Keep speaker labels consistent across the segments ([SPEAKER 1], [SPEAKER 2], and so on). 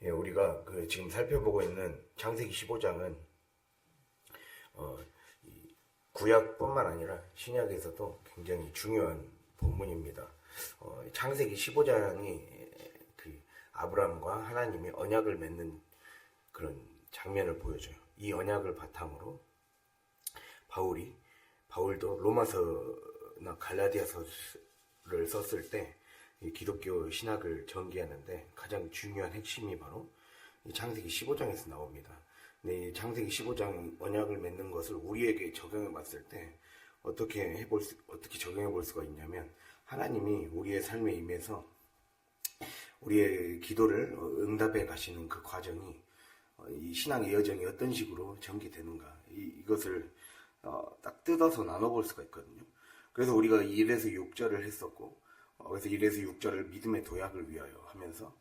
[SPEAKER 1] 예, 우리가 지금 살펴보고 있는 창세기 15장은 구약뿐만 아니라 신약에서도 굉장히 중요한 본문입니다. 창세기 15장이 아브라함과 하나님이 언약을 맺는 그런 장면을 보여줘요. 이 언약을 바탕으로 바울도 로마서나 갈라디아서를 썼을 때 기독교 신학을 전개하는데 가장 중요한 핵심이 바로 이 창세기 15장에서 나옵니다. 근데 이 창세기 15장 언약을 맺는 것을 우리에게 적용해 봤을 때 어떻게 적용해 볼 수가 있냐면, 하나님이 우리의 삶에 임해서 우리의 기도를 응답해 가시는 그 과정이 이 신앙의 여정이 어떤 식으로 전개되는가, 이것을 딱 뜯어서 나눠볼 수가 있거든요. 그래서 우리가 1에서 6절을 했었고, 그래서 1에서 6절을 믿음의 도약을 위하여 하면서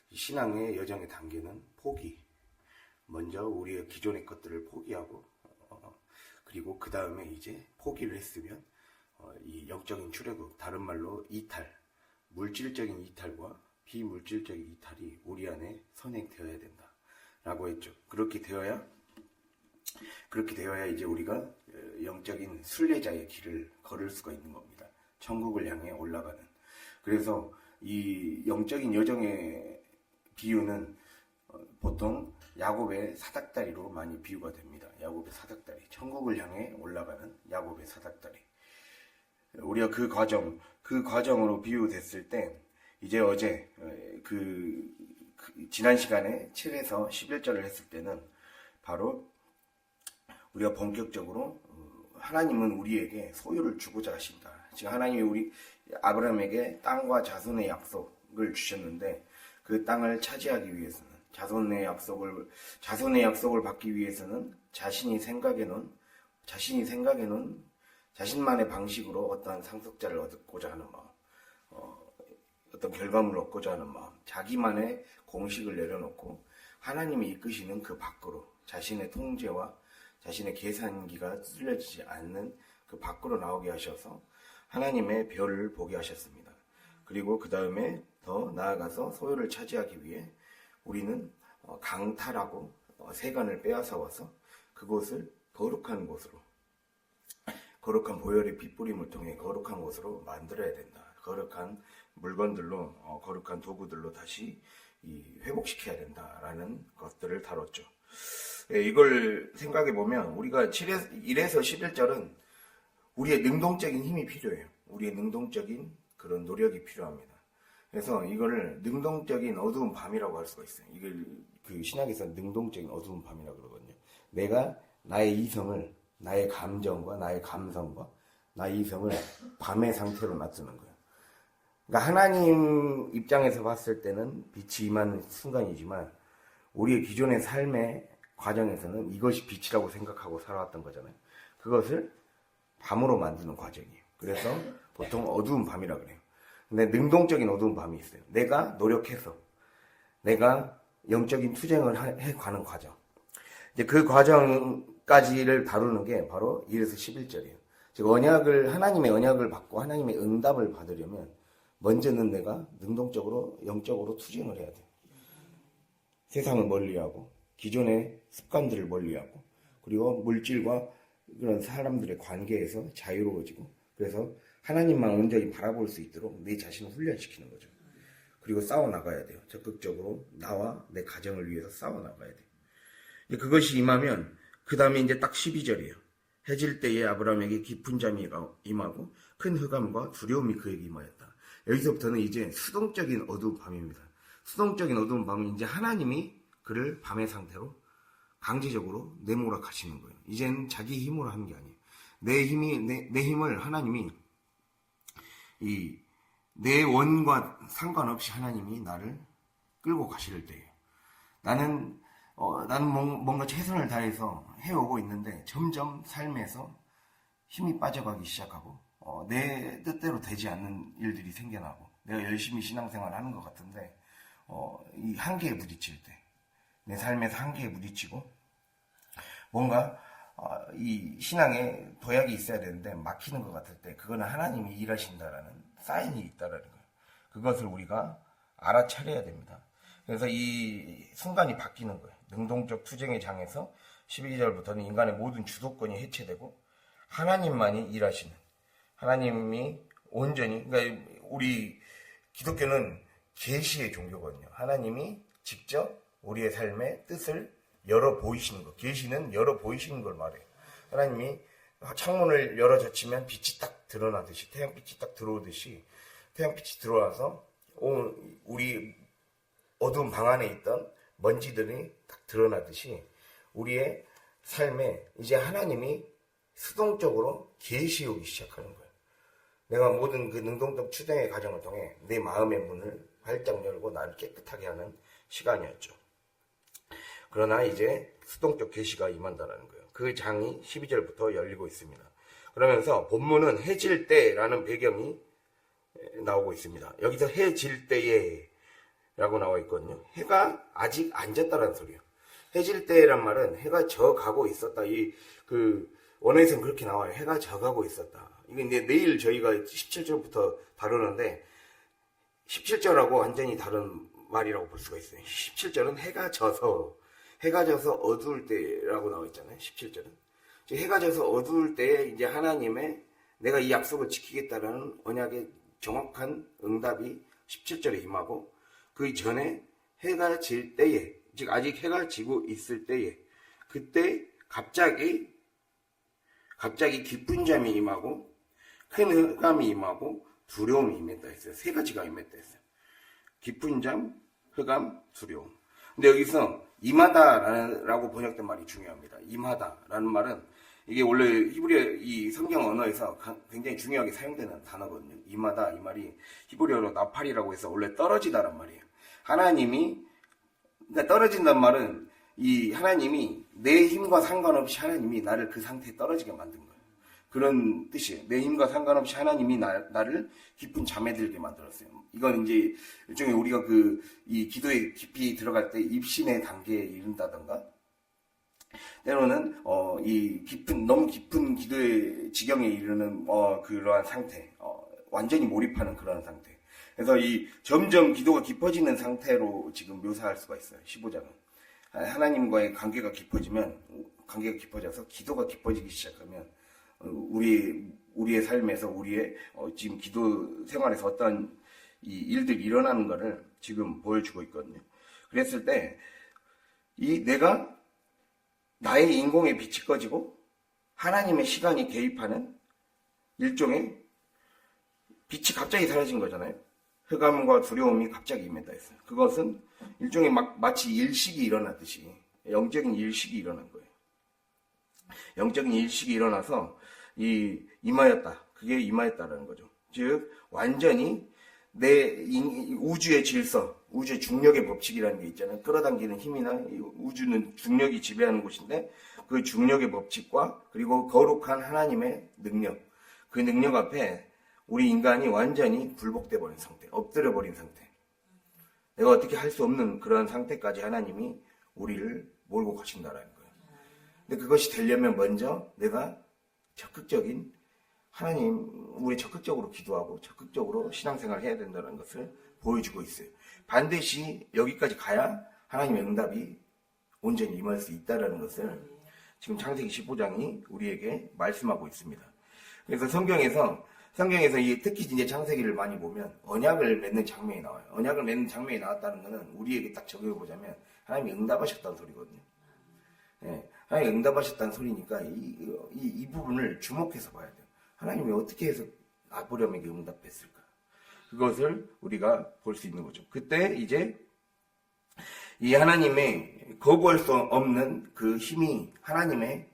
[SPEAKER 1] 이 신앙의 여정의 단계는 포기, 먼저 우리의 기존의 것들을 포기하고, 그리고 그 다음에 이제 포기를 했으면 이 영적인 출애굽, 다른 말로 이탈, 물질적인 이탈과 비물질적인 이탈이 우리 안에 선행되어야 된다 라고 했죠. 그렇게 되어야 이제 우리가 영적인 순례자의 길을 걸을 수가 있는 겁니다. 천국을 향해 올라가는. 그래서 이 영적인 여정의 비유는 보통 야곱의 사닥다리로 많이 비유가 됩니다. 야곱의 사닥다리, 천국을 향해 올라가는 야곱의 사닥다리. 우리가 그 과정으로 비유됐을 때, 이제 어제 지난 시간에 7에서 11절을 했을 때는 바로 우리가 본격적으로 하나님은 우리에게 소유를 주고자 하신다. 지금 하나님이 우리 아브라함에게 땅과 자손의 약속을 주셨는데, 그 땅을 차지하기 위해서는, 자손의 약속을 받기 위해서는 자신이 생각해 놓은 자신만의 방식으로 어떠한 상속자를 얻고자 하는 마음, 어떤 결과물을 얻고자 하는 마음, 자기만의 공식을 내려놓고 하나님이 이끄시는 그 밖으로, 자신의 통제와 자신의 계산기가 뚫려지지 않는 그 밖으로 나오게 하셔서 하나님의 별을 보게 하셨습니다. 그리고 그 다음에 더 나아가서 소유를 차지하기 위해 우리는 강탈하고 세간을 빼앗아 와서 그곳을 거룩한 곳으로, 거룩한 보혈의 핏부림을 통해 거룩한 곳으로 만들어야 된다. 거룩한 물건들로, 거룩한 도구들로 다시 회복시켜야 된다라는 것들을 다뤘죠. 이걸 생각해 보면 우리가 1에서 11절은 우리의 능동적인 힘이 필요해요. 우리의 능동적인 그런 노력이 필요합니다. 그래서 이거를 능동적인 어두운 밤이라고 할 수가 있어요. 이걸 신학에서 능동적인 어두운 밤이라고 그러거든요. 내가 나의 이성을, 나의 감정과 나의 감성과 나의 이성을 밤의 상태로 놔두는 거예요. 그러니까 하나님 입장에서 봤을 때는 빛이 임하는 순간이지만 우리의 기존의 삶의 과정에서는 이것이 빛이라고 생각하고 살아왔던 거잖아요. 그것을 밤으로 만드는 과정이에요. 그래서 보통 어두운 밤이라고 그래요. 근데 능동적인 어두운 밤이 있어요. 내가 노력해서, 내가 영적인 투쟁을 해가는 과정. 이제 그 과정까지를 다루는 게 바로 1에서 11절이에요. 즉, 하나님의 언약을 받고 하나님의 응답을 받으려면 먼저는 내가 능동적으로, 영적으로 투쟁을 해야 돼요. 세상을 멀리하고, 기존의 습관들을 멀리하고, 그리고 물질과 그런 사람들의 관계에서 자유로워지고, 그래서 하나님만 온전히 바라볼 수 있도록 내 자신을 훈련시키는 거죠. 그리고 싸워나가야 돼요. 적극적으로 나와 내 가정을 위해서 싸워나가야 돼요. 그것이 임하면 그 다음에 이제 딱 12절이에요. 해질 때에 아브라함에게 깊은 잠이 임하고 큰 흑암과 두려움이 그에게 임하였다. 여기서부터는 이제 수동적인 어두운 밤입니다. 수동적인 어두운 밤은 이제 하나님이 그를 밤의 상태로 강제적으로 내몰아 가시는 거예요. 이제는 자기 힘으로 하는 게 아니에요. 내 힘을 하나님이 내 원과 상관없이 하나님이 나를 끌고 가실 때예요. 나는 뭔가 최선을 다해서 해오고 있는데 점점 삶에서 힘이 빠져가기 시작하고 내 뜻대로 되지 않는 일들이 생겨나고, 내가 열심히 신앙생활을 하는 것 같은데 이 한계에 부딪힐 때, 내 삶에서 한계에 부딪히고 뭔가 이 신앙에 도약이 있어야 되는데 막히는 것 같을 때, 그거는 하나님이 일하신다라는 사인이 있다라는 거예요. 그것을 우리가 알아차려야 됩니다. 그래서 이 순간이 바뀌는 거예요. 능동적 투쟁의 장에서 12절부터는 인간의 모든 주도권이 해체되고 하나님만이 일하시는, 하나님이 온전히, 그러니까 우리 기독교는 계시의 종교거든요. 하나님이 직접 우리의 삶의 뜻을 열어 보이시는 것. 계시는 열어 보이시는 걸 말해요. 하나님이 창문을 열어 젖히면 빛이 딱 드러나듯이, 태양빛이 딱 들어오듯이, 태양빛이 들어와서 우리 어두운 방 안에 있던 먼지들이 딱 드러나듯이 우리의 삶에 이제 하나님이 수동적으로 계시 오기 시작하는 거예요. 내가 모든 그 능동적 추대의 과정을 통해 내 마음의 문을 활짝 열고 나를 깨끗하게 하는 시간이었죠. 그러나 이제 수동적 계시가 임한다는 거예요. 그 장이 12절부터 열리고 있습니다. 그러면서 본문은 해질 때라는 배경이 나오고 있습니다. 여기서 해질 때에 라고 나와 있거든요. 해가 아직 안 졌다는 소리예요. 해질 때란 말은 해가 져가고 있었다. 원어에서는 그렇게 나와요. 해가 져가고 있었다. 이거 이제 내일 저희가 17절부터 다루는데 17절하고 완전히 다른 말이라고 볼 수가 있어요. 17절은 해가 져서 어두울 때라고 나와 있잖아요. 17절은. 해가 져서 어두울 때에 이제 하나님의 내가 이 약속을 지키겠다라는 언약의 정확한 응답이 17절에 임하고 그 전에 해가 질 때에, 즉 아직 해가 지고 있을 때에 그때 갑자기 깊은 잠이 임하고 큰 흑암이 임하고 두려움이 임했다 했어요. 세 가지가 임했다 했어요. 깊은 잠, 흑암, 두려움. 근데 여기서 임하다라고 번역된 말이 중요합니다. 임하다라는 말은 이게 원래 히브리어 이 성경 언어에서 굉장히 중요하게 사용되는 단어거든요. 임하다 이 말이 히브리어로 나팔이라고 해서 원래 떨어지다란 말이에요. 하나님이 그러니까 떨어진다는 말은 이 하나님이 내 힘과 상관없이 하나님이 나를 그 상태에 떨어지게 만든 거예요. 그런 뜻이에요. 내 힘과 상관없이 하나님이 나를 깊은 잠에 들게 만들었어요. 이건 이제 일종의 우리가 이 기도에 깊이 들어갈 때 입신의 단계에 이른다던가, 때로는 너무 깊은 기도의 지경에 이르는 그러한 상태, 완전히 몰입하는 그런 상태. 그래서 점점 기도가 깊어지는 상태로 지금 묘사할 수가 있어요. 15장은. 하나님과의 관계가 깊어져서 기도가 깊어지기 시작하면 우리의 삶에서 우리의 지금 기도 생활에서 어떤 이 일들이 일어나는 것을 지금 보여주고 있거든요. 그랬을 때 내가 나의 인공의 빛이 꺼지고 하나님의 시간이 개입하는 일종의 빛이 갑자기 사라진 거잖아요. 흑암과 두려움이 갑자기 임했다 했어요. 그것은 일종의 마치 일식이 일어나듯이 영적인 일식이 일어난 거예요. 영적인 일식이 일어나서 임하였다. 그게 임하였다라는 거죠. 즉 완전히 내 우주의 질서, 우주의 중력의 법칙이라는 게 있잖아요. 끌어당기는 힘이나 우주는 중력이 지배하는 곳인데 그 중력의 법칙과 그리고 거룩한 하나님의 능력, 그 능력 앞에 우리 인간이 완전히 굴복돼 버린 상태, 엎드려 버린 상태. 내가 어떻게 할 수 없는 그런 상태까지 하나님이 우리를 몰고 가신다라는 거예요. 근데 그것이 되려면 먼저 내가 적극적인 우리 적극적으로 기도하고 적극적으로 신앙생활을 해야 된다는 것을 보여주고 있어요. 반드시 여기까지 가야 하나님의 응답이 온전히 임할 수 있다는 것을 지금 창세기 15장이 우리에게 말씀하고 있습니다. 그래서 성경에서 특히 이제 창세기를 많이 보면 언약을 맺는 장면이 나와요. 언약을 맺는 장면이 나왔다는 것은 우리에게 딱 적용해 보자면 하나님이 응답하셨다는 소리거든요. 네, 하나님이 응답하셨다는 소리니까 이 부분을 주목해서 봐야 돼요. 하나님이 어떻게 해서 아브라함에게 응답했을까? 그것을 우리가 볼 수 있는 거죠. 그때 이제 이 하나님의 거부할 수 없는 그 힘이 하나님의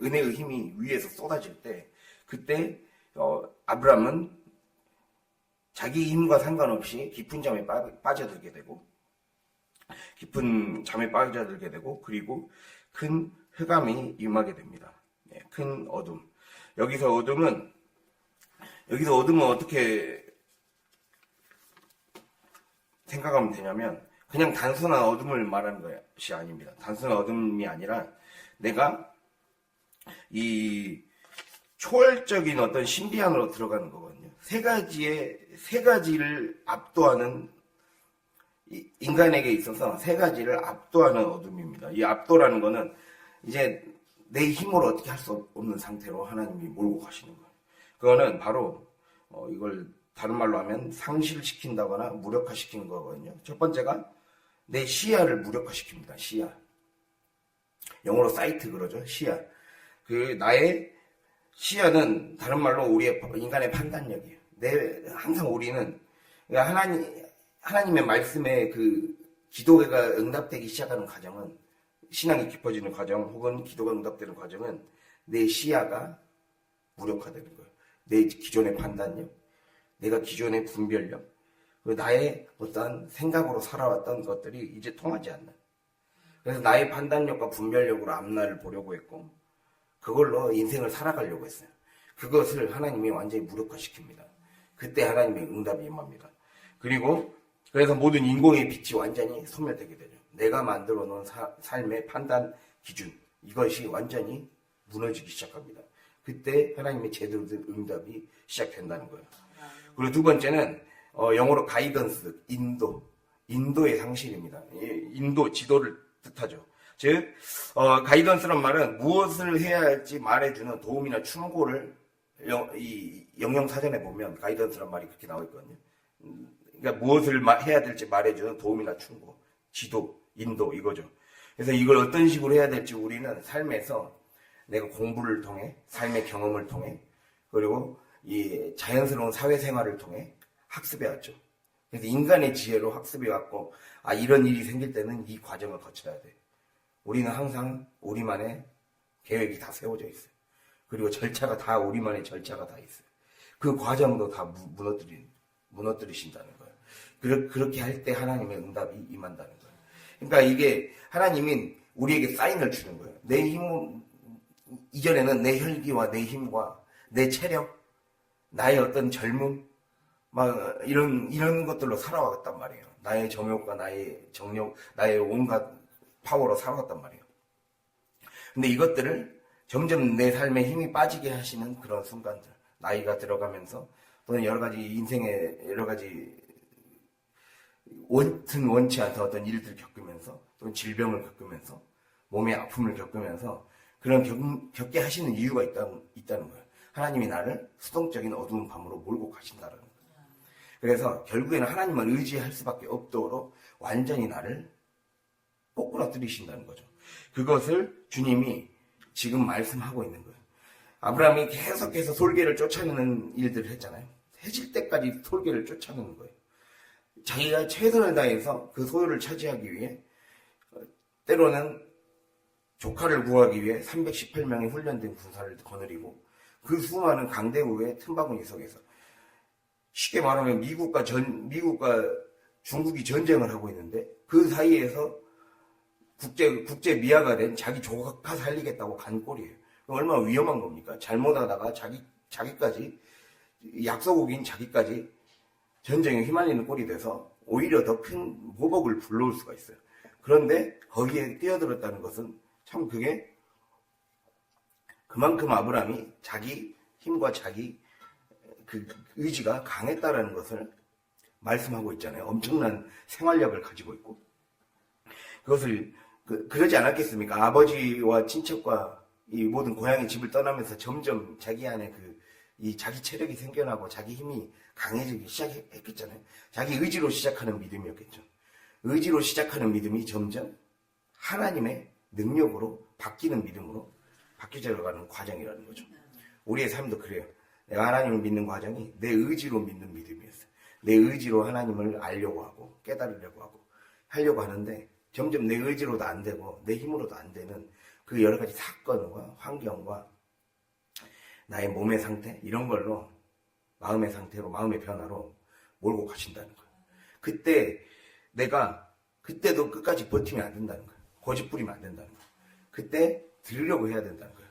[SPEAKER 1] 은혜의 힘이 위에서 쏟아질 때 그때 아브라함은 자기 힘과 상관없이 깊은 잠에 빠져들게 되고 그리고 큰 흑암이 임하게 됩니다. 네, 큰 어둠. 여기서 어둠은 어떻게 생각하면 되냐면 그냥 단순한 어둠을 말하는 것이 아닙니다. 단순한 어둠이 아니라 내가 이 초월적인 어떤 신비 안으로 들어가는 거거든요. 세 가지를 압도하는 인간에게 있어서 세 가지를 압도하는 어둠입니다. 이 압도라는 거는 이제 내 힘으로 어떻게 할 수 없는 상태로 하나님이 몰고 가시는 거예요. 그거는 바로 이걸 다른 말로 하면 상실시킨다거나 무력화시키는 거거든요. 첫 번째가 내 시야를 무력화시킵니다. 시야. 영어로 사이트 그러죠. 시야. 그 나의 시야는 다른 말로 우리의 인간의 판단력이에요. 항상 우리는 그러니까 하나님의 말씀에 그 기도가 응답되기 시작하는 과정은 신앙이 깊어지는 과정 혹은 기도가 응답되는 과정은 내 시야가 무력화되는 거예요. 내 기존의 판단력, 내가 기존의 분별력, 나의 어떤 생각으로 살아왔던 것들이 이제 통하지 않는. 그래서 나의 판단력과 분별력으로 앞날을 보려고 했고 그걸로 인생을 살아가려고 했어요. 그것을 하나님이 완전히 무력화시킵니다. 그때 하나님의 응답이 임합니다. 그리고 그래서 모든 인공의 빛이 완전히 소멸되게 되죠. 내가 만들어 놓은 삶의 판단 기준 이것이 완전히 무너지기 시작합니다. 그때 하나님의 제대로 된 응답이 시작된다는 거예요. 그리고 두 번째는 영어로 가이던스, 인도의 상실입니다. 인도, 지도를 뜻하죠. 즉 가이던스란 말은 무엇을 해야 할지 말해주는 도움이나 충고를 이 영영사전에 보면 가이던스란 말이 그렇게 나와 있거든요. 그러니까 무엇을 해야 될지 말해주는 도움이나 충고, 지도, 인도 이거죠. 그래서 이걸 어떤 식으로 해야 될지 우리는 삶에서 내가 공부를 통해, 삶의 경험을 통해, 그리고 이 자연스러운 사회생활을 통해 학습해왔죠. 그래서 인간의 지혜로 학습해왔고, 이런 일이 생길 때는 이 과정을 거쳐야 돼. 우리는 항상 우리만의 계획이 다 세워져 있어요. 그리고 우리만의 절차가 다 있어요. 그 과정도 다 무너뜨리신다는 거예요. 그렇게 할 때 하나님의 응답이 임한다는 거예요. 그러니까 이게 하나님은 우리에게 사인을 주는 거예요. 내 힘은, 이전에는 내 혈기와 내 힘과 내 체력, 나의 어떤 젊음, 이런 것들로 살아왔단 말이에요. 나의 정욕과 나의 정력, 나의 온갖 파워로 살아왔단 말이에요. 근데 이것들을 점점 내 삶에 힘이 빠지게 하시는 그런 순간들, 나이가 들어가면서 또는 여러 가지 인생의 여러 가지 원치 않던 어떤 일들을 겪으면서 또는 질병을 겪으면서 몸의 아픔을 겪으면서 그런 겪게 하시는 이유가 있다는 거예요. 하나님이 나를 수동적인 어두운 밤으로 몰고 가신다는 거예요. 그래서 결국에는 하나님만 의지할 수밖에 없도록 완전히 나를 꼬꾸라뜨리신다는 거죠. 그것을 주님이 지금 말씀하고 있는 거예요. 아브라함이 계속해서 솔개를 쫓아내는 일들을 했잖아요. 해질 때까지 솔개를 쫓아내는 거예요. 자기가 최선을 다해서 그 소유를 차지하기 위해 때로는 조카를 구하기 위해 318명의 훈련된 군사를 거느리고 그 수많은 강대국의 틈바구니 속에서 쉽게 말하면 미국과 중국이 전쟁을 하고 있는데 그 사이에서 국제 미아가 된 자기 조카 살리겠다고 간 꼴이에요. 얼마나 위험한 겁니까? 잘못하다가 자기까지 약소국인 자기까지 전쟁에 휘말리는 꼴이 돼서 오히려 더 큰 모복을 불러올 수가 있어요. 그런데 거기에 뛰어들었다는 것은 참 그게 그만큼 아브라함이 자기 힘과 자기 그 의지가 강했다라는 것을 말씀하고 있잖아요. 엄청난 생활력을 가지고 있고 그것을 그러지 않았겠습니까? 아버지와 친척과 이 모든 고향의 집을 떠나면서 점점 자기 안에 이 자기 체력이 생겨나고 자기 힘이 강해지기 시작했겠잖아요. 자기 의지로 시작하는 믿음이었겠죠. 의지로 시작하는 믿음이 점점 하나님의 능력으로 바뀌는 믿음으로 바뀌어져 가는 과정이라는 거죠. 우리의 삶도 그래요. 내가 하나님을 믿는 과정이 내 의지로 믿는 믿음이었어요. 내 의지로 하나님을 알려고 하고 깨달으려고 하고 하려고 하는데 점점 내 의지로도 안 되고 내 힘으로도 안 되는 그 여러 가지 사건과 환경과 나의 몸의 상태 이런 걸로 마음의 상태로 마음의 변화로 몰고 가신다는 거예요. 그때도 끝까지 버티면 안 된다는 거예요. 고집 부리면 안 된다는 거예요. 그때 들으려고 해야 된다는 거예요.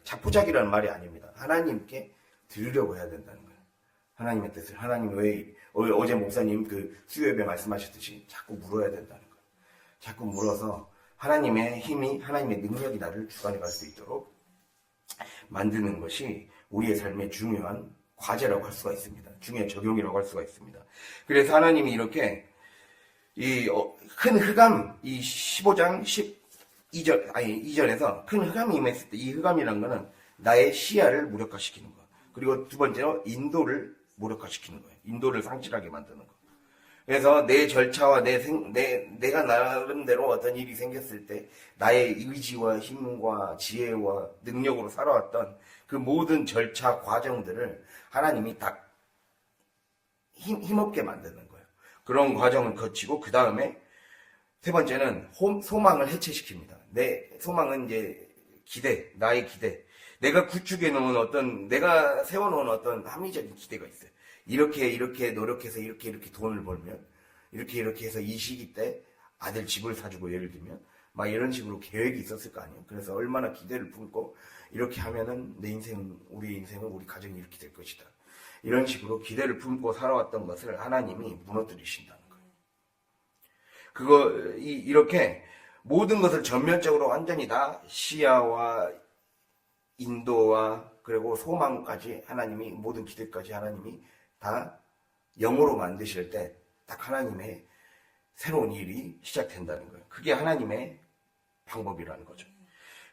[SPEAKER 1] 자포자기라는 말이 아닙니다. 하나님께 들으려고 해야 된다는 거예요. 하나님의 뜻을 하나님 왜 어제 목사님 그 수요예배 말씀하셨듯이 자꾸 물어야 된다는 거예요. 자꾸 물어서 하나님의 힘이 하나님의 능력이 나를 주관해 갈 수 있도록 만드는 것이 우리의 삶의 중요한 과제라고 할 수가 있습니다. 중요한 적용이라고 할 수가 있습니다. 그래서 하나님이 이렇게 큰 흑암, 이 15장 2절에서 큰 흑암이 임했을 때 이 흑암이라는 거는 나의 시야를 무력화시키는 거. 그리고 두 번째로 인도를 무력화시키는 거예요. 인도를 상실하게 만드는 거. 그래서 내 절차와 내가 나름대로 어떤 일이 생겼을 때 나의 의지와 힘과 지혜와 능력으로 살아왔던 그 모든 절차 과정들을 하나님이 다 힘없게 만드는 거예요. 그런 과정을 거치고 그 다음에 세 번째는 소망을 해체시킵니다. 내 소망은 이제 기대, 나의 기대. 내가 구축해 놓은 내가 세워놓은 어떤 합리적인 기대가 있어요. 이렇게 노력해서 이렇게 돈을 벌면, 이렇게 해서 이 시기 때 아들 집을 사주고 예를 들면, 막 이런 식으로 계획이 있었을 거 아니에요. 그래서 얼마나 기대를 품고, 이렇게 하면은 우리 인생은 우리 가정이 이렇게 될 것이다. 이런 식으로 기대를 품고 살아왔던 것을 하나님이 무너뜨리신다는 거예요. 이렇게 모든 것을 전면적으로 완전히 다 시야와 인도와 그리고 소망까지 하나님이 모든 기대까지 하나님이 다 영으로 만드실 때 딱 하나님의 새로운 일이 시작된다는 거예요. 그게 하나님의 방법이라는 거죠.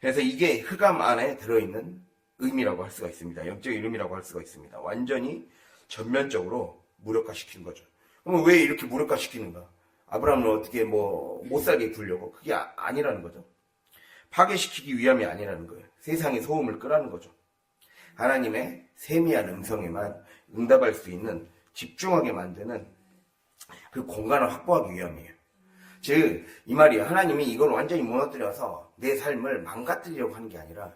[SPEAKER 1] 그래서 이게 흑암 안에 들어있는 의미라고 할 수가 있습니다. 영적인 의미라고 할 수가 있습니다. 완전히 전면적으로 무력화시키는 거죠. 그럼 왜 이렇게 무력화시키는가? 아브라함을 어떻게 못 살게 굴려고? 그게 아니라는 거죠. 파괴시키기 위함이 아니라는 거예요. 세상의 소음을 끄라는 거죠. 하나님의 세미한 음성에만 응답할 수 있는 집중하게 만드는 그 공간을 확보하기 위함이에요. 즉, 이 말이에요. 하나님이 이걸 완전히 무너뜨려서 내 삶을 망가뜨리려고 하는 게 아니라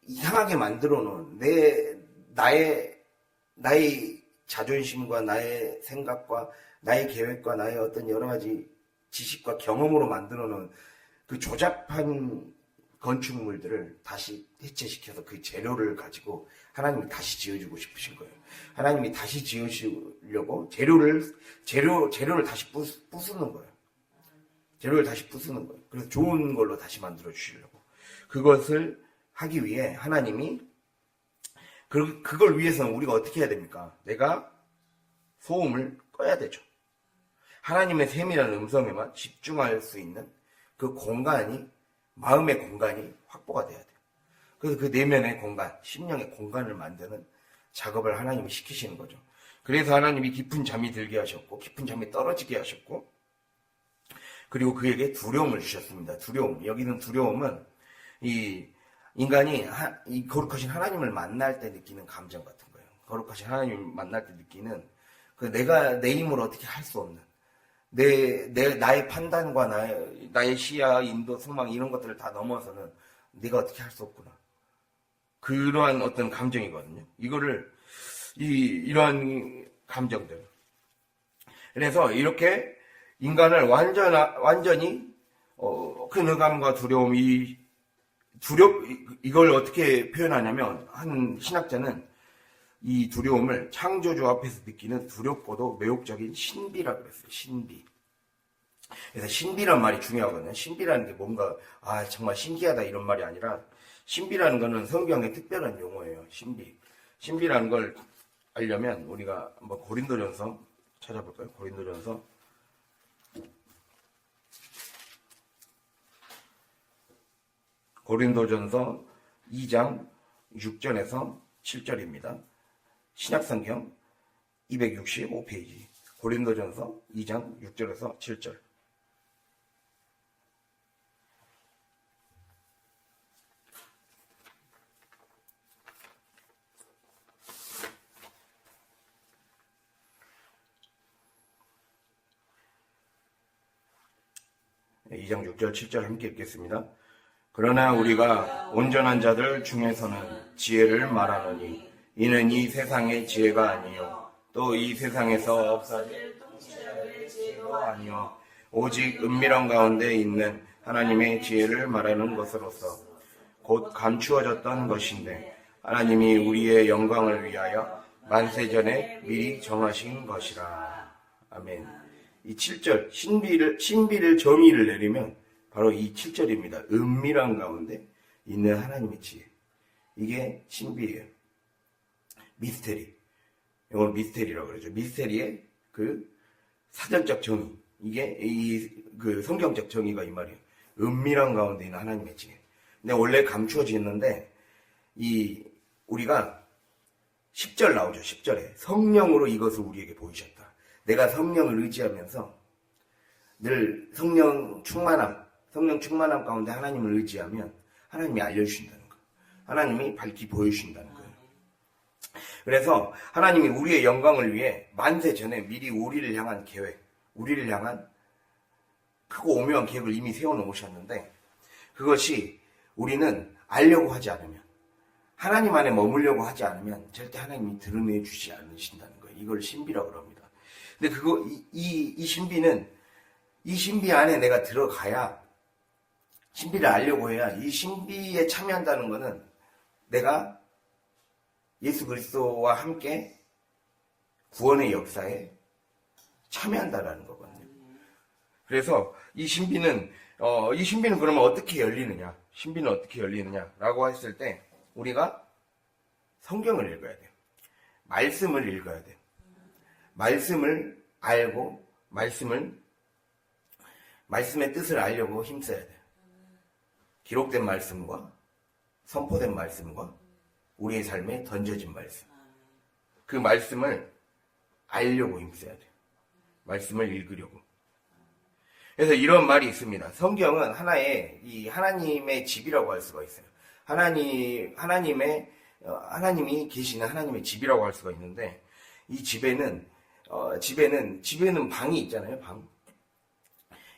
[SPEAKER 1] 이상하게 만들어 놓은 나의 자존심과 나의 생각과 나의 계획과 나의 어떤 여러 가지 지식과 경험으로 만들어 놓은 그 조잡한 건축물들을 다시 해체시켜서 그 재료를 가지고 하나님이 다시 지어주고 싶으신 거예요. 하나님이 다시 지으시려고 재료를 다시 부수는 거예요. 재료를 다시 부수는 거예요. 그래서 좋은 걸로 다시 만들어 주시려고. 그것을 하기 위해 하나님이 그걸 위해서는 우리가 어떻게 해야 됩니까? 내가 소음을 꺼야 되죠. 하나님의 세밀한 음성에만 집중할 수 있는 그 공간이, 마음의 공간이 확보가 돼야 돼요. 그래서 그 내면의 공간, 심령의 공간을 만드는 작업을 하나님이 시키시는 거죠. 그래서 하나님이 깊은 잠이 들게 하셨고, 깊은 잠이 떨어지게 하셨고, 그리고 그에게 두려움을 주셨습니다. 두려움. 여기는 두려움은 인간이 이 거룩하신 하나님을 만날 때 느끼는 감정 같은 거예요. 거룩하신 하나님을 만날 때 느끼는 내가 내 힘으로 어떻게 할 수 없는 나의 판단과 나의 시야, 인도, 소망 이런 것들을 다 넘어서는 네가 어떻게 할 수 없구나. 그러한 어떤 감정이거든요. 이러한 감정들. 그래서 이렇게 인간을 완전히 큰 흑암과 두려움, 이걸 어떻게 표현하냐면 한 신학자는 이 두려움을 창조주 앞에서 느끼는 두렵고도 매혹적인 신비라고 그랬어요. 신비. 그래서 신비란 말이 중요하거든요. 신비라는 게 뭔가 정말 신기하다 이런 말이 아니라 신비라는 거는 성경의 특별한 용어예요. 신비라는 걸 알려면 우리가 한번 고린도전서 찾아볼까요? 고린도전서 2장 6절에서 7절입니다. 신약성경 265페이지. 고린도전서 2장 6절에서 7절. 네, 2장 6절 7절 함께 읽겠습니다. 그러나 우리가 온전한 자들 중에서는 지혜를 말하노니 이는 이 세상의 지혜가 아니요 또 이 세상에서 없어질 통치자들의 지혜도 아니요 오직 은밀한 가운데 있는 하나님의 지혜를 말하는 것으로서 곧 감추어졌던 것인데 하나님이 우리의 영광을 위하여 만세전에 미리 정하신 것이라. 아멘. 이 7절 신비를 정의를 내리면 바로 이 7절입니다. 은밀한 가운데 있는 하나님의 지혜. 이게 신비예요. 미스테리. 이걸 미스테리라고 그러죠. 미스테리의 그 사전적 정의. 이게 그 성경적 정의가 이 말이에요. 은밀한 가운데 있는 하나님의 지혜. 근데 원래 감추어지는데 우리가 10절 나오죠. 10절에 성령으로 이것을 우리에게 보이셨다. 내가 성령을 의지하면서 늘 성령 충만함 가운데 하나님을 의지하면 하나님이 알려주신다는 거예요. 하나님이 밝히 보여주신다는 거예요. 그래서 하나님이 우리의 영광을 위해 만세 전에 미리 우리를 향한 계획, 우리를 향한 크고 오묘한 계획을 이미 세워놓으셨는데, 그것이 우리는 알려고 하지 않으면, 하나님 안에 머물려고 하지 않으면 절대 하나님이 드러내 주지 않으신다는 거예요. 이걸 신비라고 합니다. 근데 이 신비는, 이 신비 안에 내가 들어가야, 신비를 알려고 해야, 이 신비에 참여한다는 것은 내가 예수 그리스도와 함께 구원의 역사에 참여한다라는 거거든요. 그래서 이 신비는 그러면 어떻게 열리느냐? 신비는 어떻게 열리느냐라고 했을 때 우리가 성경을 읽어야 돼요. 말씀을 읽어야 돼요. 말씀을 알고 말씀의 뜻을 알려고 힘써야 돼요. 기록된 말씀과 선포된 말씀과 우리의 삶에 던져진 말씀. 그 말씀을 알려고 힘써야 돼요. 말씀을 읽으려고. 그래서 이런 말이 있습니다. 성경은 하나님의 집이라고 할 수가 있어요. 하나님이 계시는 하나님의 집이라고 할 수가 있는데, 이 집에는 방이 있잖아요, 방.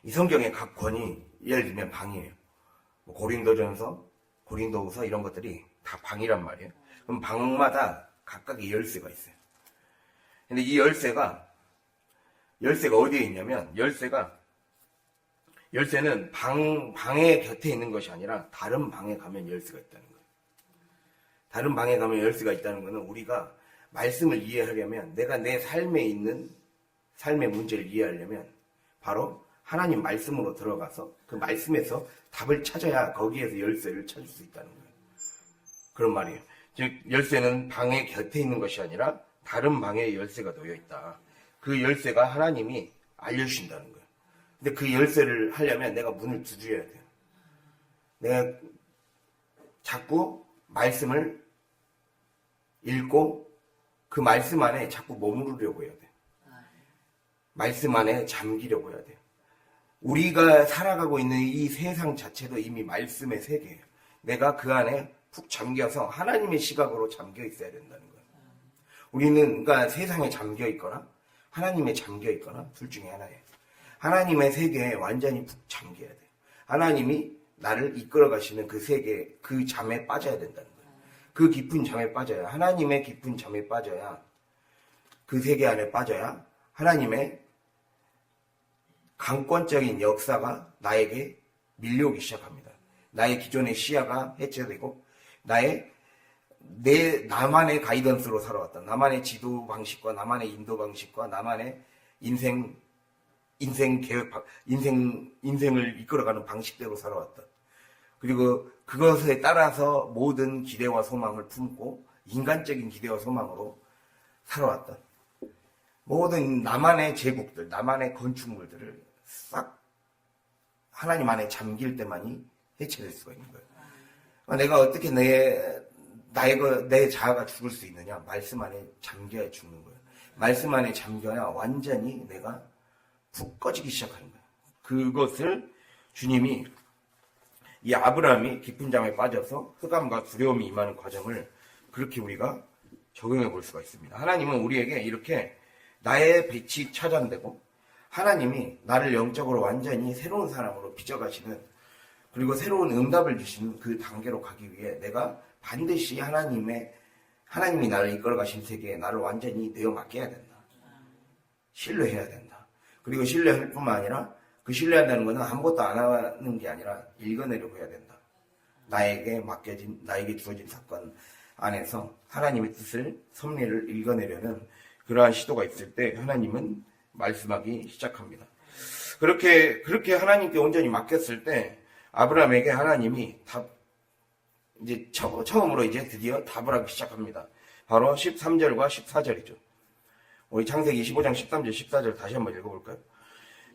[SPEAKER 1] 이 성경의 각 권이, 예를 들면 방이에요. 고린도전서, 고린도후서 이런 것들이 다 방이란 말이에요. 그럼 방마다 각각의 열쇠가 있어요. 근데 이 열쇠가 어디에 있냐면, 열쇠는 방의 곁에 있는 것이 아니라 다른 방에 가면 열쇠가 있다는 거예요. 다른 방에 가면 열쇠가 있다는 것은 우리가 말씀을 이해하려면, 내가 내 삶에 있는 삶의 문제를 이해하려면 바로 하나님 말씀으로 들어가서 그 말씀에서 답을 찾아야 거기에서 열쇠를 찾을 수 있다는 거예요. 그런 말이에요. 즉 열쇠는 방의 곁에 있는 것이 아니라 다른 방에 열쇠가 놓여 있다. 그 열쇠가 하나님이 알려주신다는 거예요. 근데 그 열쇠를 하려면 내가 문을 두드려야 돼요. 내가 자꾸 말씀을 읽고 그 말씀 안에 자꾸 머무르려고 해야 돼요. 말씀 안에 잠기려고 해야 돼요. 우리가 살아가고 있는 이 세상 자체도 이미 말씀의 세계예요. 내가 그 안에 푹 잠겨서 하나님의 시각으로 잠겨 있어야 된다는 거예요. 우리는 그러니까 세상에 잠겨 있거나 하나님에 잠겨 있거나 둘 중에 하나예요. 하나님의 세계에 완전히 푹 잠겨야 돼요. 하나님이 나를 이끌어 가시는 그 세계, 그 잠에 빠져야 된다는 거예요. 그 깊은 잠에 빠져야, 하나님의 깊은 잠에 빠져야, 그 세계 안에 빠져야 하나님의 강권적인 역사가 나에게 밀려오기 시작합니다. 나의 기존의 시야가 해체되고 나만의 가이던스로 살아왔던, 나만의 지도 방식과 나만의 인도 방식과 나만의 인생 계획, 인생을 이끌어가는 방식대로 살아왔던, 그리고 그것에 따라서 모든 기대와 소망을 품고 인간적인 기대와 소망으로 살아왔던 모든 나만의 제국들, 나만의 건축물들을 싹 하나님 안에 잠길 때만이 해체될 수가 있는 거예요. 내가 어떻게 내 자아가 죽을 수 있느냐? 말씀 안에 잠겨야 죽는 거예요. 말씀 안에 잠겨야 완전히 내가 푹 꺼지기 시작하는 거예요. 그것을 주님이, 이 아브라함이 깊은 잠에 빠져서 흑암과 두려움이 임하는 과정을 그렇게 우리가 적용해 볼 수가 있습니다. 하나님은 우리에게 이렇게 나의 빛이 차단되고 하나님이 나를 영적으로 완전히 새로운 사람으로 빚어가시는, 그리고 새로운 응답을 주시는 그 단계로 가기 위해 내가 반드시 하나님이 나를 이끌어가신 세계에 나를 완전히 내어 맡겨야 된다. 신뢰해야 된다. 그리고 신뢰할 뿐만 아니라, 그 신뢰한다는 것은 아무것도 안 하는 게 아니라 읽어내려고 해야 된다. 나에게 주어진 사건 안에서 하나님의 뜻을, 섭리를 읽어내려는 그러한 시도가 있을 때 하나님은 말씀하기 시작합니다. 그렇게 하나님께 온전히 맡겼을 때 아브라함에게 하나님이 처음으로 드디어 답을 하기 시작합니다. 바로 13절과 14절이죠. 우리 창세기 25장 13절 14절 다시 한번 읽어볼까요?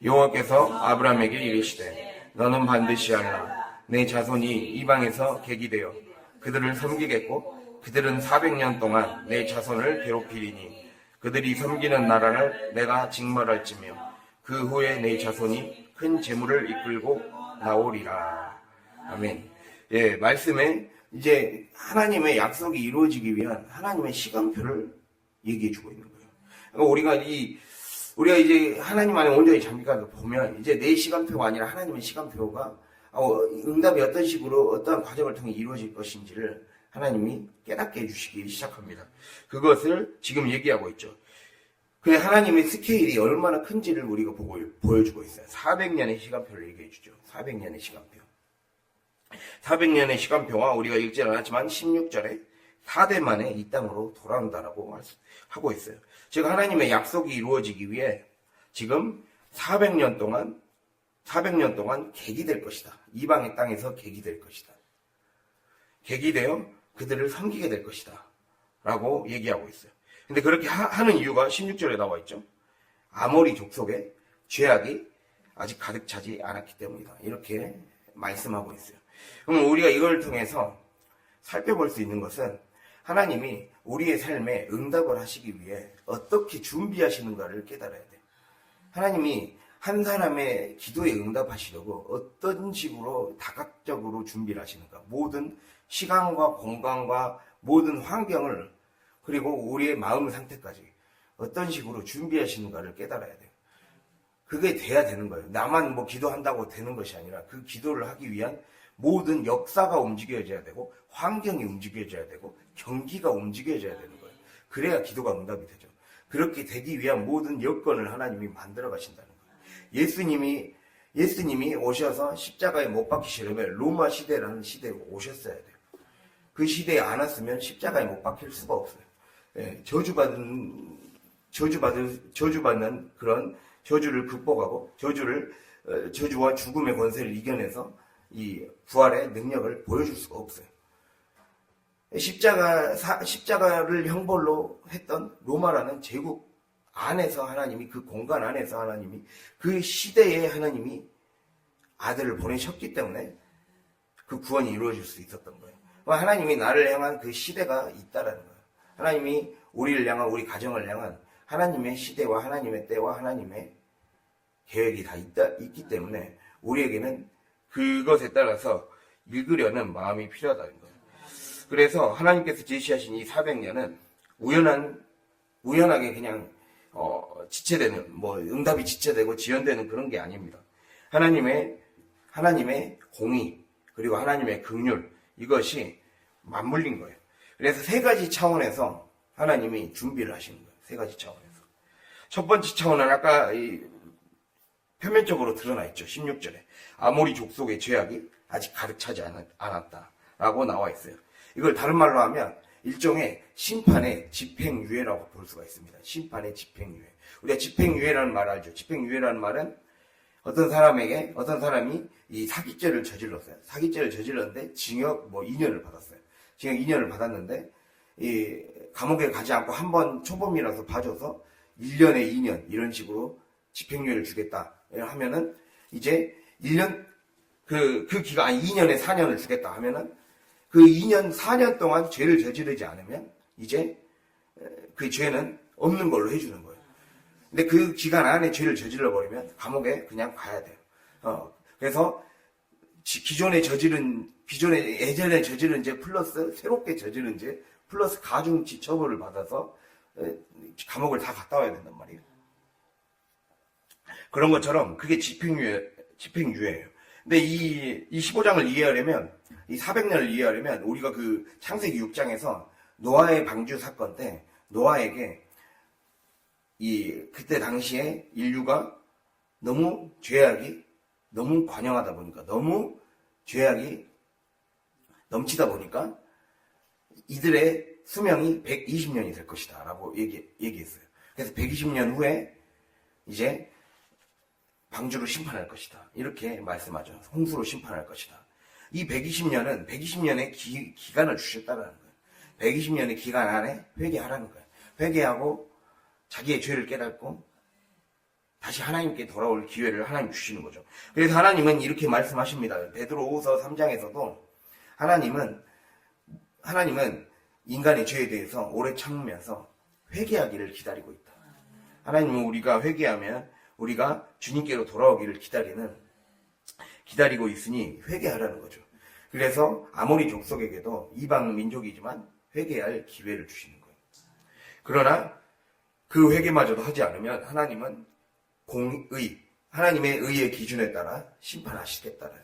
[SPEAKER 1] 여호와께서 아브라함에게 이르시되 너는 반드시 알라. 내 자손이 이방에서 객이되어 그들을 섬기겠고 그들은 400년 동안 내 자손을 괴롭히리니 그들이 섬기는 나라를 내가 징벌할지며 그 후에 내 자손이 큰 재물을 이끌고 나오리라. 아멘. 예, 말씀에 이제 하나님의 약속이 이루어지기 위한 하나님의 시간표를 얘기해 주고 있는 거예요. 그러니까 우리가 이제 하나님 안에 온전히 잠기가 보면 이제 내 시간표가 아니라 하나님의 시간표가 응답이 어떤 식으로 어떠한 과정을 통해 이루어질 것인지를 하나님이 깨닫게 해주시기 시작합니다. 그것을 지금 얘기하고 있죠. 그 하나님의 스케일이 얼마나 큰지를 우리가 보여주고 있어요. 400년의 시간표를 얘기해 주죠. 400년의 시간표. 400년의 시간표와 우리가 읽지 않았지만 16절에 4대 만에 이 땅으로 돌아온다라고 하고 있어요. 즉 하나님의 약속이 이루어지기 위해 지금 400년 동안 객이 될 것이다. 이방의 땅에서 객이 될 것이다. 객이 되어 그들을 섬기게 될 것이다. 라고 얘기하고 있어요. 근데 그렇게 하는 이유가 16절에 나와 있죠. 아모리 족속의 죄악이 아직 가득 차지 않았기 때문이다. 이렇게 말씀하고 있어요. 그럼 우리가 이걸 통해서 살펴볼 수 있는 것은 하나님이 우리의 삶에 응답을 하시기 위해 어떻게 준비하시는가를 깨달아야 돼요. 하나님이 한 사람의 기도에 응답하시려고 어떤 식으로 다각적으로 준비를 하시는가. 모든 시간과 공간과 모든 환경을 그리고 우리의 마음 상태까지 어떤 식으로 준비하시는가를 깨달아야 돼요. 그게 돼야 되는 거예요. 나만 기도한다고 되는 것이 아니라 그 기도를 하기 위한 모든 역사가 움직여져야 되고 환경이 움직여져야 되고 경기가 움직여져야 되는 거예요. 그래야 기도가 응답이 되죠. 그렇게 되기 위한 모든 여건을 하나님이 만들어 가신다는 거예요. 예수님이 오셔서 십자가에 못 박히시려면 로마 시대라는 시대에 오셨어야 돼요. 그 시대에 안 왔으면 십자가에 못 박힐 수가 없어요. 예, 저주받는 그런 저주를 극복하고 저주와 죽음의 권세를 이겨내서 이 부활의 능력을 보여줄 수가 없어요. 십자가를 형벌로 했던 로마라는 제국 안에서 하나님이 그 공간 안에서 하나님이 그 시대에 하나님이 아들을 보내셨기 때문에 그 구원이 이루어질 수 있었던 거예요. 하나님이 나를 향한 그 시대가 있다라는 거예요. 하나님이 우리를 향한 우리 가정을 향한 하나님의 시대와 하나님의 때와 하나님의 계획이 다 있기 때문에 우리에게는 그것에 따라서 읽으려는 마음이 필요하다는 거예요. 그래서 하나님께서 제시하신 이 400년은 우연하게 그냥 지체되는 응답이 지체되고 지연되는 그런 게 아닙니다. 하나님의 공의 그리고 하나님의 긍휼 이것이 맞물린 거예요. 그래서 세 가지 차원에서 하나님이 준비를 하시는 거예요. 세 가지 차원에서. 첫 번째 차원은 아까 표면적으로 드러나 있죠. 16절에 아모리 족속의 죄악이 아직 가득 차지 않았다라고 나와 있어요. 이걸 다른 말로 하면 일종의 심판의 집행유예라고 볼 수가 있습니다. 심판의 집행유예. 우리가 집행유예라는 말 알죠? 집행유예라는 말은 어떤 사람이 이 사기죄를 저질렀어요. 사기죄를 저질렀는데 징역 2년을 받았어요. 징역 2년을 받았는데 이 감옥에 가지 않고 한 번 초범이라서 봐줘서 1년에 2년 이런 식으로 집행유예를 주겠다 하면은 이제 1년 그 기간 2년에 4년을 주겠다 하면은 그 2년 4년 동안 죄를 저지르지 않으면 이제 그 죄는 없는 걸로 해주는 거예요. 근데 그 기간 안에 죄를 저질러 버리면 감옥에 그냥 가야 돼요. 그래서 예전에 저지른 죄 플러스 새롭게 저지른 죄 플러스 가중치 처벌을 받아서 감옥을 다 갔다 와야 된단 말이에요. 그런 것처럼 그게 집행유예예요. 근데 이 15장을 이해하려면 이 400년을 이해하려면 우리가 그 창세기 6장에서 노아의 방주 사건 때 노아에게 그때 당시에 인류가 너무 죄악이 너무 관영하다 보니까 너무 죄악이 넘치다 보니까 이들의 수명이 120년이 될 것이다 라고 얘기했어요. 그래서 120년 후에 이제 방주로 심판할 것이다 이렇게 말씀하죠. 홍수로 심판할 것이다. 이 120년의 기간을 주셨다는 거예요. 120년의 기간 안에 회개하라는 거예요. 회개하고 자기의 죄를 깨닫고 다시 하나님께 돌아올 기회를 하나님 주시는 거죠. 그래서 하나님은 이렇게 말씀하십니다. 베드로후서 3장에서도 하나님은 인간의 죄에 대해서 오래 참으면서 회개하기를 기다리고 있다. 하나님은 우리가 회개하면 우리가 주님께로 돌아오기를 기다리고 있으니 회개하라는 거죠. 그래서 아모리 족속에게도 이방 민족이지만 회개할 기회를 주시는 거예요. 그러나 그 회개마저도 하지 않으면 하나님은 하나님의 의의 기준에 따라 심판하시겠다는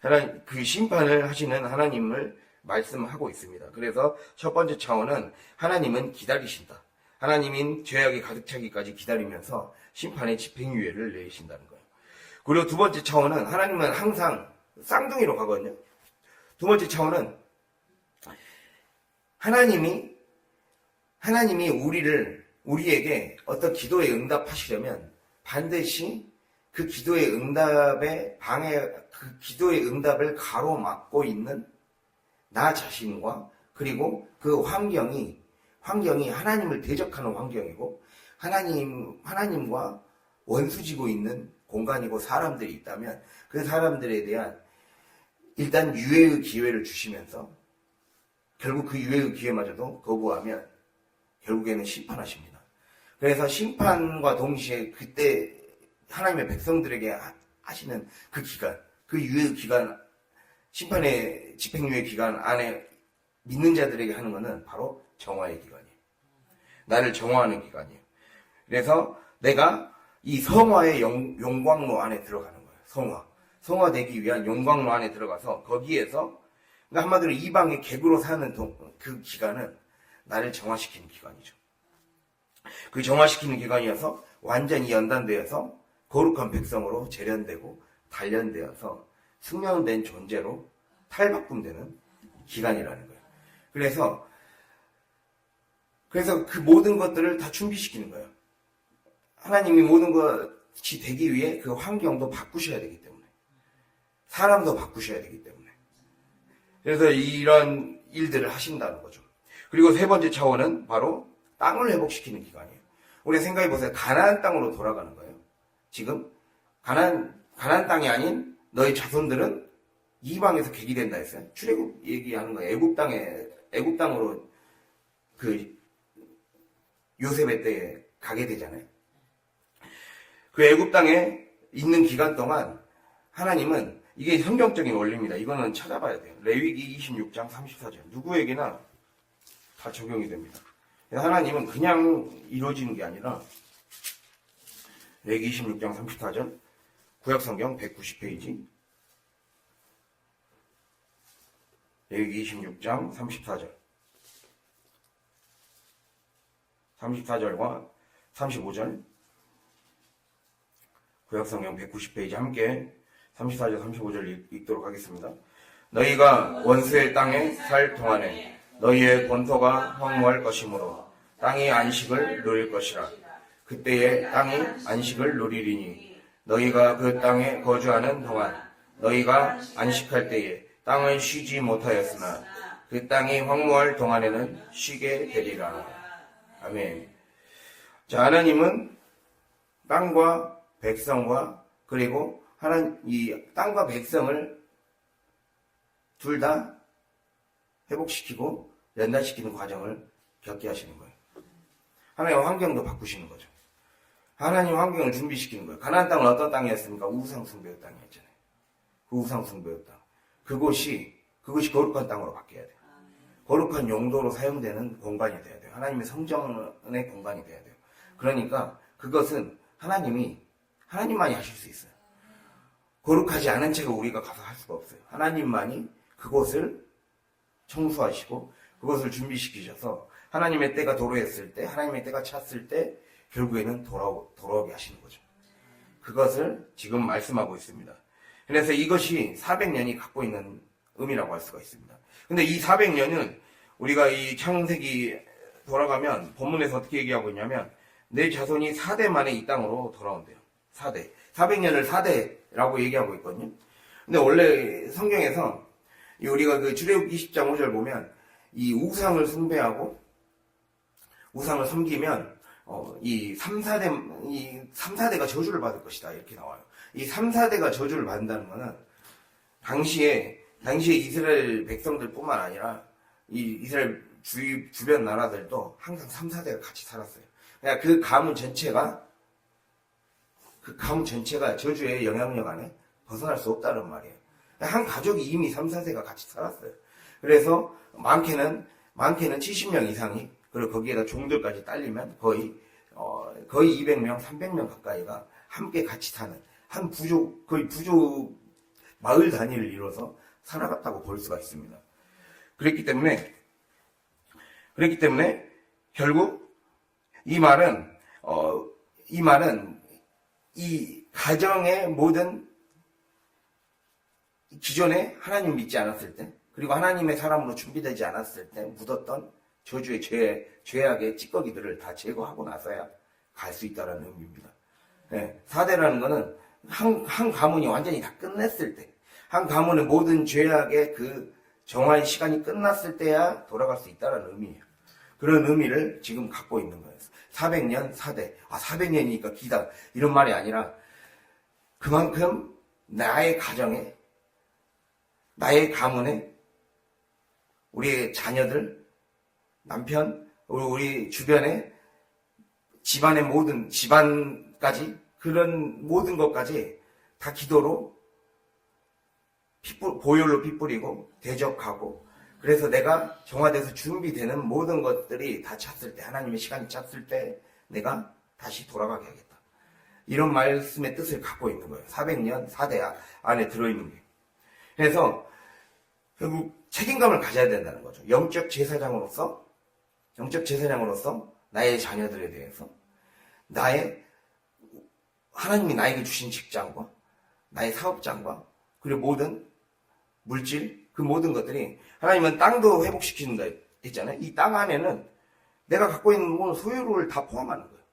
[SPEAKER 1] 거예요. 그 심판을 하시는 하나님을 말씀하고 있습니다. 그래서 첫 번째 차원은 하나님은 기다리신다. 하나님인 죄악이 가득 차기까지 기다리면서 심판의 집행유예를 내리신다는 거예요. 그리고 두 번째 차원은 하나님은 항상 쌍둥이로 가거든요. 두 번째 차원은 하나님이 우리에게 어떤 기도에 응답하시려면 반드시 그 기도의 응답을 가로막고 있는 나 자신과 그리고 그 환경이 하나님을 대적하는 환경이고 하나님과 원수지고 있는 공간이고 사람들이 있다면 그 사람들에 대한 일단 유예의 기회를 주시면서 결국 그 유예의 기회마저도 거부하면 결국에는 심판하십니다. 그래서 심판과 동시에 그때 하나님의 백성들에게 하시는 그 기간, 그 유예의 기간, 심판의 집행유예 기간 안에 믿는 자들에게 하는 것은 바로 정화의 기간이에요. 나를 정화하는 기간이에요. 그래서 내가 이 성화의 용광로 안에 들어가는 거예요. 성화되기 위한 용광로 안에 들어가서 거기에서 그러니까 한마디로 이방의 객으로 사는 그 기간은 나를 정화시키는 기간이죠. 그 정화시키는 기간이어서 완전히 연단되어서 거룩한 백성으로 재련되고 단련되어서 숙련된 존재로 탈바꿈되는 기간이라는 거예요. 그래서 그 모든 것들을 다 준비시키는 거예요. 하나님이 모든 것이 되기 위해 그 환경도 바꾸셔야 되기 때문에 사람도 바꾸셔야 되기 때문에 그래서 이런 일들을 하신다는 거죠. 그리고 세 번째 차원은 바로 땅을 회복시키는 기간이에요. 우리 생각해 보세요. 가나안 땅으로 돌아가는 거예요. 지금 가나안 땅이 아닌 너희 자손들은 이방에서 객이 된다 했어요. 출애굽 얘기하는 거예요. 애굽 땅으로 그 요셉의 때에 가게 되잖아요. 그 애굽 땅에 있는 기간 동안 하나님은 이게 성경적인 원리입니다. 이거는 찾아봐야 돼요. 레위기 26장 34절. 누구에게나 다 적용이 됩니다. 하나님은 그냥 이루어지는 게 아니라 레위기 26장 34절 구약성경 190페이지 레위기 26장 34절과 35절 구약성경 190페이지 함께 34절 35절 읽도록 하겠습니다. 너희가 원수의 땅에 살 동안에 너희의 본토가 황무할 것이므로 땅이 안식을 누릴 것이라. 그때에 땅이 안식을 누리리니 너희가 그 땅에 거주하는 동안 너희가 안식할 때에 땅을 쉬지 못하였으나 그 땅이 황무할 동안에는 쉬게 되리라. 아멘. 자, 하나님은 땅과 백성과 그리고 이 땅과 백성을 둘 다 회복시키고 연단시키는 과정을 겪게 하시는 거예요. 하나님 환경도 바꾸시는 거죠. 하나님 환경을 준비시키는 거예요. 가나안 땅은 어떤 땅이었습니까? 우상 숭배의 땅이었잖아요. 그 우상 숭배의 땅. 그것이 거룩한 땅으로 바뀌어야 돼요. 거룩한 용도로 사용되는 공간이 돼야 돼요. 하나님의 성전의 공간이 돼야 돼요. 그러니까 그것은 하나님만이 하실 수 있어요. 거룩하지 않은 채가 우리가 가서 할 수가 없어요. 하나님만이 그곳을 청소하시고 그것을 준비시키셔서 하나님의 때가 도래했을 때, 하나님의 때가 찼을 때 결국에는 돌아오게 하시는 거죠. 그것을 지금 말씀하고 있습니다. 그래서 이것이 400년이 갖고 있는 의미라고 할 수가 있습니다. 근데 이 400년은 우리가 이 창세기 돌아가면 본문에서 어떻게 얘기하고 있냐면 내 자손이 4대 만에 이 땅으로 돌아온대요. 4대. 400년을 4대라고 얘기하고 있거든요. 근데 원래 성경에서 우리가 그 출애굽기 20장 5절 보면 이 우상을 숭배하고 우상을 섬기면 이 3, 4대가 저주를 받을 것이다. 이렇게 나와요. 이 3, 4대가 저주를 받는다는 거는 당시에 이스라엘 백성들 뿐만 아니라 이 이스라엘 주변 나라들도 항상 3, 4대가 같이 살았어요. 그러니까 그 가문 전체가 저주의 영향력 안에 벗어날 수 없다는 말이에요. 한 가족이 이미 3, 4세가 같이 살았어요. 그래서 많게는 70명 이상이, 그리고 거기에다 종들까지 딸리면 거의 200명, 300명 가까이가 함께 같이 사는 거의 부족 마을 단위를 이뤄서 살아갔다고 볼 수가 있습니다. 그랬기 때문에 결국 이 말은 이 가정의 모든 기존에 하나님 믿지 않았을 때, 그리고 하나님의 사람으로 준비되지 않았을 때 묻었던 저주의 죄악의 찌꺼기들을 다 제거하고 나서야 갈 수 있다는 의미입니다. 네, 4대라는 거는 한 가문이 완전히 다 끝냈을 때, 한 가문의 모든 죄악의 그 정화의 시간이 끝났을 때야 돌아갈 수 있다는 의미예요. 그런 의미를 지금 갖고 있는 거예요. 400년 4대. 400년이니까 기다. 이런 말이 아니라 그만큼 나의 가정에, 나의 가문에, 우리의 자녀들, 남편, 우리 주변에 집안까지, 그런 모든 것까지 다 기도로 보혈로 피 뿌리고 대적하고, 그래서 내가 정화돼서 준비되는 모든 것들이 다 찼을 때, 하나님의 시간이 찼을 때 내가 다시 돌아가게 하겠다. 이런 말씀의 뜻을 갖고 있는 거예요. 400년 4대 안에 들어있는 게. 그래서 결국 책임감을 가져야 된다는 거죠. 영적 제사장으로서 나의 자녀들에 대해서, 하나님이 나에게 주신 직장과 나의 사업장과 그리고 모든 물질, 그 모든 것들이, 하나님은 땅도 회복시킨다 했잖아요. 이 땅 안에는 내가 갖고 있는 모든 소유를 다 포함하는 거예요.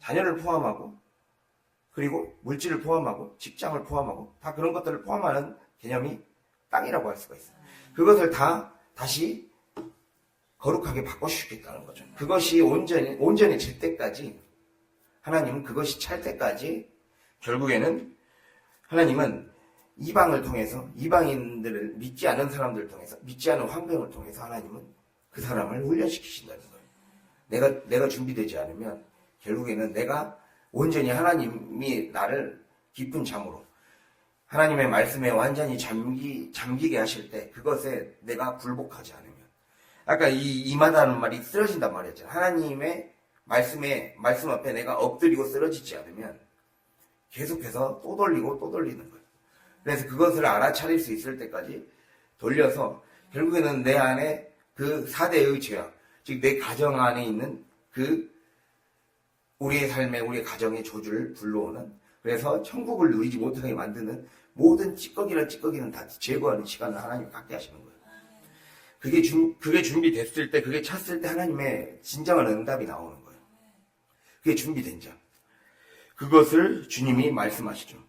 [SPEAKER 1] 자녀를 포함하고, 그리고 물질을 포함하고, 직장을 포함하고, 다 그런 것들을 포함하는 개념이 땅이라고 할 수가 있어요. 그것을 다시 거룩하게 바꿔주시겠다는 거죠. 그것이 온전히 질 때까지, 하나님은 그것이 찰 때까지, 결국에는 하나님은 이방을 통해서, 이방인들을 믿지 않은 사람들을 통해서, 믿지 않은 환경을 통해서 하나님은 그 사람을 훈련시키신다는 거예요. 내가 준비되지 않으면 결국에는 내가 온전히 하나님이 나를 깊은 잠으로, 하나님의 말씀에 완전히 잠기게 하실 때, 그것에 내가 굴복하지 않으면, 아까 이마다는 말이 쓰러진단 말이었잖아요. 하나님의 말씀 앞에 내가 엎드리고 쓰러지지 않으면 계속해서 또 돌리고 또 돌리는 거예요. 그래서 그것을 알아차릴 수 있을 때까지 돌려서 결국에는 내 안에 그 4대의 죄악, 즉 내 가정 안에 있는 그 우리의 삶에, 우리의 가정의 조주를 불러오는, 그래서 천국을 누리지 못하게 만드는 모든 찌꺼기는 다 제거하는 시간을 하나님이 갖게 하시는 거예요. 그게 준비됐을 때, 그게 찼을 때 하나님의 진정한 응답이 나오는 거예요. 그게 준비된 자. 그것을 주님이 말씀하시죠.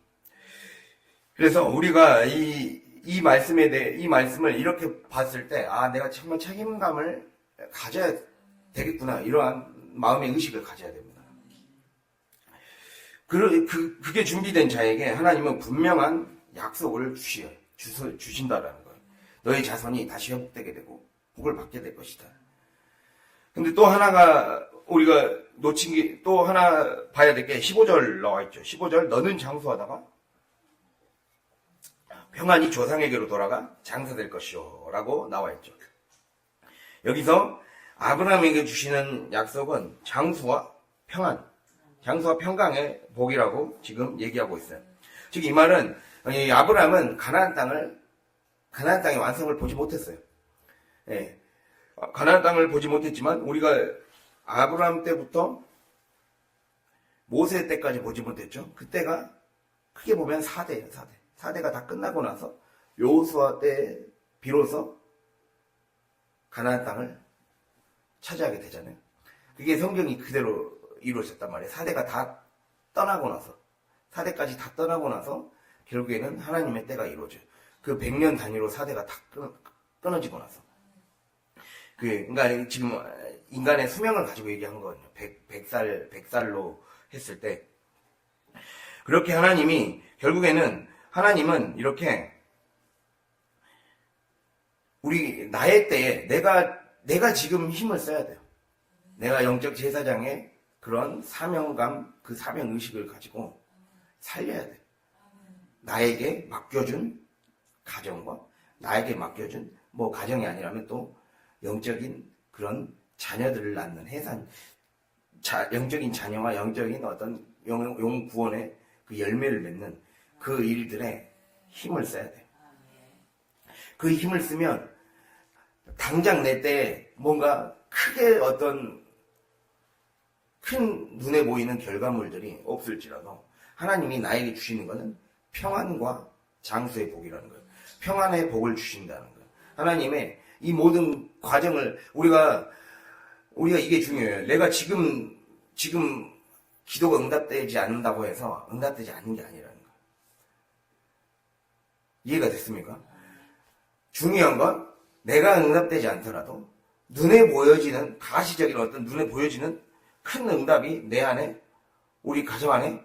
[SPEAKER 1] 그래서 우리가 이 말씀을 이렇게 봤을 때, 내가 정말 책임감을 가져야 되겠구나. 이러한 마음의 의식을 가져야 됩니다. 그게 준비된 자에게 하나님은 분명한 약속을 주신다라는 거예요. 너의 자손이 다시 회복되게 되고 복을 받게 될 것이다. 근데 또 하나가 우리가 놓친 게, 또 하나 봐야 될 게 15절 나와 있죠. 15절, 너는 장수하다가 평안이 조상에게로 돌아가 장사될 것이요 라고 나와 있죠. 여기서 아브라함에게 주시는 약속은 장수와 평강의 복이라고 지금 얘기하고 있어요. 즉 이 말은, 아브라함은 가나안 땅의 완성을 보지 못했어요. 예. 가나안 땅을 보지 못했지만 우리가 아브라함 때부터 모세 때까지 보지 못했죠. 그때가 크게 보면 4대예요. 4대가 다 끝나고 나서 여호수아 때 비로소 가나안 땅을 차지하게 되잖아요. 그게 성경이 그대로 이루어졌단 말이에요. 4대가 다 떠나고 나서, 4대까지 다 떠나고 나서 결국에는 하나님의 때가 이루어져요. 그 100년 단위로 4대가 다 끊어지고 나서. 그러니까 지금 인간의 수명을 가지고 얘기한 거거든요. 100살로 했을 때. 그렇게 하나님이, 결국에는 하나님은 이렇게 나의 때에 내가 지금 힘을 써야 돼요. 내가 영적 제사장의 그런 사명감, 그 사명의식을 가지고 살려야 돼. 나에게 맡겨준 가정과 나에게 맡겨준, 뭐 가정이 아니라면 또 영적인 그런 자녀들을 낳는 영적인 자녀와 영적인 어떤 영 구원의 그 열매를 맺는 그 일들에 힘을 써야 돼. 그 힘을 쓰면 당장 내 때에 뭔가 크게 어떤 큰 눈에 보이는 결과물들이 없을지라도 하나님이 나에게 주시는 것은 평안과 장수의 복이라는 거예요. 평안의 복을 주신다는 거예요. 하나님의 이 모든 과정을 우리가 이게 중요해요. 내가 지금 기도가 응답되지 않는다고 해서 응답되지 않는 게 아니라는 거예요. 이해가 됐습니까? 중요한 건 내가 응답되지 않더라도 눈에 보여지는 가시적인 어떤 눈에 보여지는 큰 응답이 내 안에, 우리 가정 안에,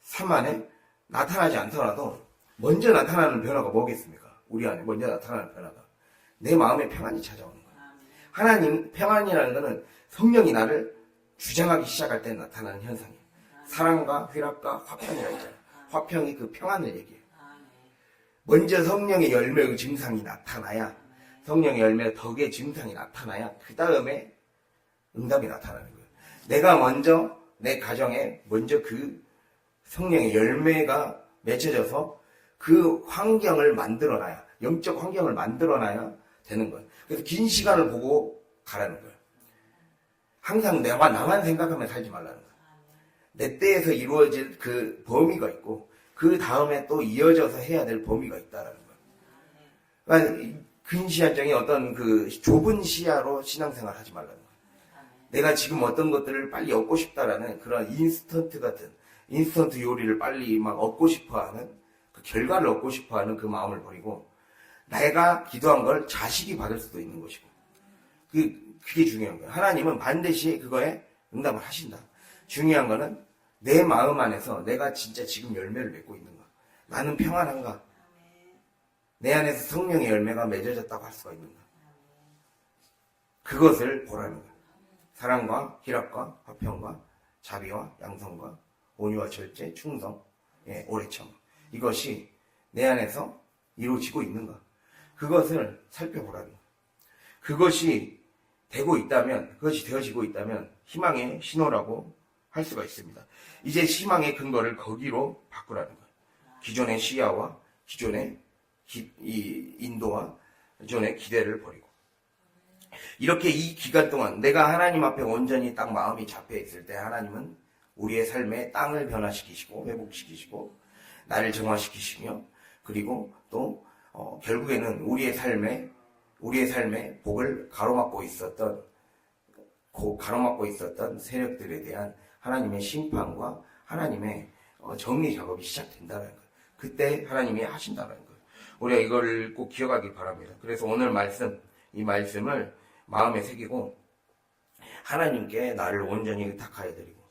[SPEAKER 1] 삶 안에 나타나지 않더라도 먼저 나타나는 변화가 뭐겠습니까? 우리 안에 먼저 나타나는 변화가 내 마음에 평안이 찾아오는 거예요. 하나님 평안이라는 것은 성령이 나를 주장하기 시작할 때 나타나는 현상이에요. 사랑과 희락과 화평이라 있잖아요. 화평이 그 평안을 얘기해요. 먼저 성령의 열매의 증상이 나타나야, 성령의 열매 덕의 증상이 나타나야 그 다음에 응답이 나타나는 거예요. 내가 먼저 내 가정에 먼저 그 성령의 열매가 맺혀져서 그 환경을 만들어놔야, 영적 환경을 만들어놔야 되는 거예요. 그래서 긴 시간을 보고 가라는 거예요. 항상 나만 생각하면 살지 말라는 거예요. 내 때에서 이루어질 그 범위가 있고 그 다음에 또 이어져서 해야 될 범위가 있다라는 거예요. 그러니까 근시안적인 어떤 그 좁은 시야로 신앙생활 하지 말라는 거예요. 내가 지금 어떤 것들을 빨리 얻고 싶다라는 그런 인스턴트 요리를 빨리 막 얻고 싶어하는 그 결과를 얻고 싶어하는 그 마음을 버리고 내가 기도한 걸 자식이 받을 수도 있는 것이고 그게 중요한 거예요. 하나님은 반드시 그거에 응답을 하신다. 중요한 거는 내 마음 안에서 내가 진짜 지금 열매를 맺고 있는가? 나는 평안한가? 내 안에서 성령의 열매가 맺어졌다고 할 수가 있는가? 그것을 보라는 거예요. 사랑과 희락과 화평과 자비와 양성과 온유와 절제, 충성, 오래 참. 이것이 내 안에서 이루어지고 있는가? 그것을 살펴보라는 거예요. 그것이 되고 있다면, 그것이 되어지고 있다면 희망의 신호라고 할 수가 있습니다. 이제 희망의 근거를 거기로 바꾸라는 거예요. 기존의 시야와 기존의 인도와 기존의 기대를 버리고. 이렇게 이 기간 동안 내가 하나님 앞에 온전히 딱 마음이 잡혀 있을 때 하나님은 우리의 삶에 땅을 변화시키시고 회복시키시고 나를 정화시키시며 그리고 또 결국에는 우리의 삶에 복을 가로막고 있었던 세력들에 대한 하나님의 심판과 하나님의 정리 작업이 시작된다는 거예요. 그때 하나님이 하신다는 거예요. 우리가 이걸 꼭 기억하길 바랍니다. 그래서 오늘 이 말씀을 마음에 새기고 하나님께 나를 온전히 의탁하여 드리고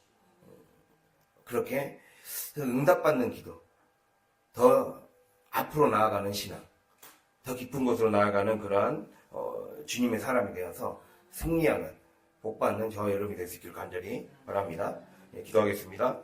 [SPEAKER 1] 그렇게 응답받는 기도, 더 앞으로 나아가는 신앙, 더 깊은 곳으로 나아가는 그러한 주님의 사람이 되어서 승리하는 복받는 저와 여러분이 될 수 있기를 간절히 바랍니다. 기도하겠습니다.